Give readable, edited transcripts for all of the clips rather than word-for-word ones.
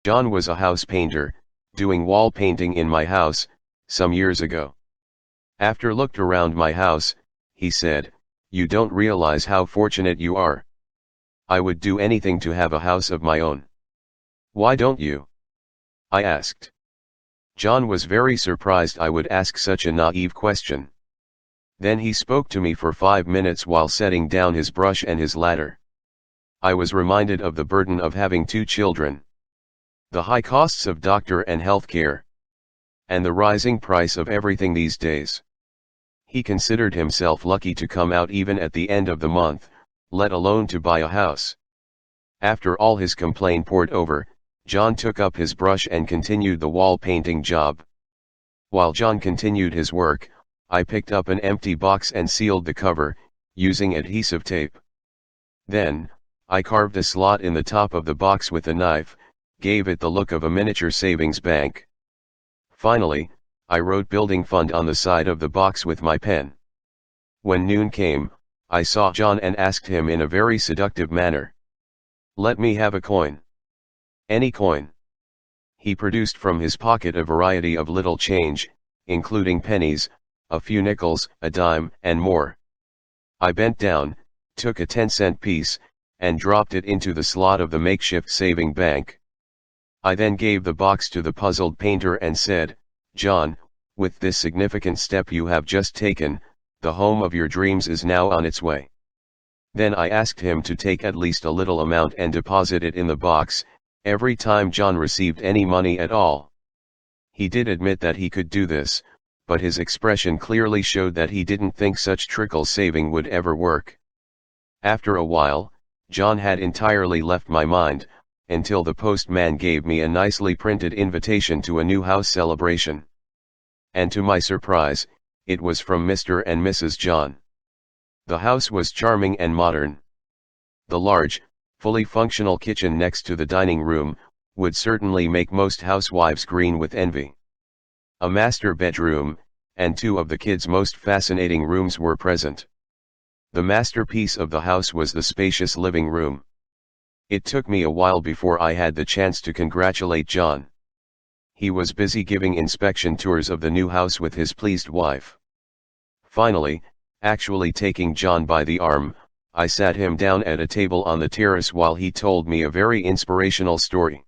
John was a house painter, doing wall painting in my house, some years ago. After looked around my house, he said, "You don't realize how fortunate you are. I would do anything to have a house of my own." "Why don't you?" I asked. John was very surprised I would ask such a naive question. Then he spoke to me for 5 minutes while setting down his brush and his ladder. I was reminded of the burden of having 2 children, the high costs of doctor and health care, and the rising price of everything these days. He considered himself lucky to come out even at the end of the month, let alone to buy a house. After all his complaint poured over, John took up his brush and continued the wall painting job. While John continued his work, I picked up an empty box and sealed the cover, using adhesive tape. Then, I carved a slot in the top of the box with a knife, gave it the look of a miniature savings bank. Finally, I wrote Building Fund on the side of the box with my pen. When noon came, I saw John and asked him in a very seductive manner, "Let me have a coin." "Any coin." He produced from his pocket a variety of little change, including pennies, a few nickels, a dime, and more. I bent down, took a 10-cent piece, and dropped it into the slot of the makeshift saving bank. I then gave the box to the puzzled painter and said, "John, with this significant step you have just taken, the home of your dreams is now on its way." Then I asked him to take at least a little amount and deposit it in the box, every time John received any money at all. He did admit that he could do this, but his expression clearly showed that he didn't think such trickle saving would ever work. After a while, John had entirely left my mind, until the postman gave me a nicely printed invitation to a new house celebration. And to my surprise, it was from Mr. and Mrs. John. The house was charming and modern. The large, fully functional kitchen next to the dining room would certainly make most housewives green with envy. A master bedroom, and 2 of the kids' most fascinating rooms were present. The masterpiece of the house was the spacious living room. It took me a while before I had the chance to congratulate John. He was busy giving inspection tours of the new house with his pleased wife. Finally, actually taking John by the arm, I sat him down at a table on the terrace while he told me a very inspirational story.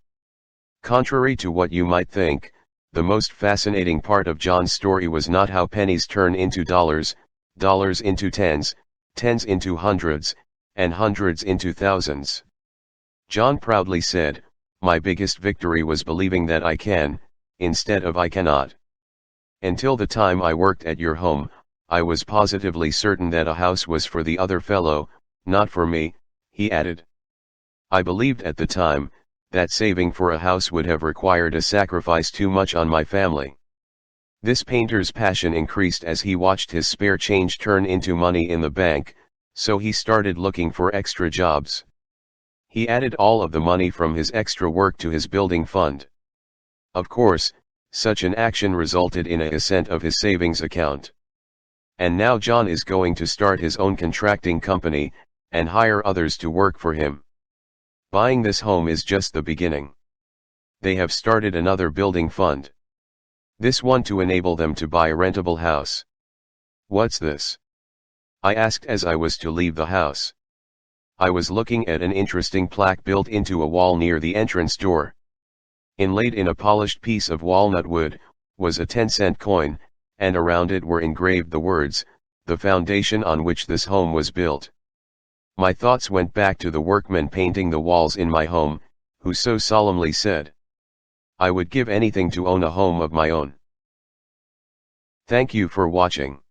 Contrary to what you might think, the most fascinating part of John's story was not how pennies turn into dollars, dollars into tens, tens into hundreds, and hundreds into thousands. John proudly said, "My biggest victory was believing that I can, instead of I cannot. Until the time I worked at your home, I was positively certain that a house was for the other fellow, not for me," he added. "I believed at the time, that saving for a house would have required a sacrifice too much on my family." This painter's passion increased as he watched his spare change turn into money in the bank, so he started looking for extra jobs. He added all of the money from his extra work to his building fund. Of course, such an action resulted in a ascent of his savings account. And now John is going to start his own contracting company, and hire others to work for him. Buying this home is just the beginning. They have started another building fund. This one to enable them to buy a rentable house. "What's this?" I asked as I was to leave the house. I was looking at an interesting plaque built into a wall near the entrance door. Inlaid in a polished piece of walnut wood, was a 10-cent coin, and around it were engraved the words, "The foundation on which this home was built." My thoughts went back to the workman painting the walls in my home, who so solemnly said, "I would give anything to own a home of my own." Thank you for watching.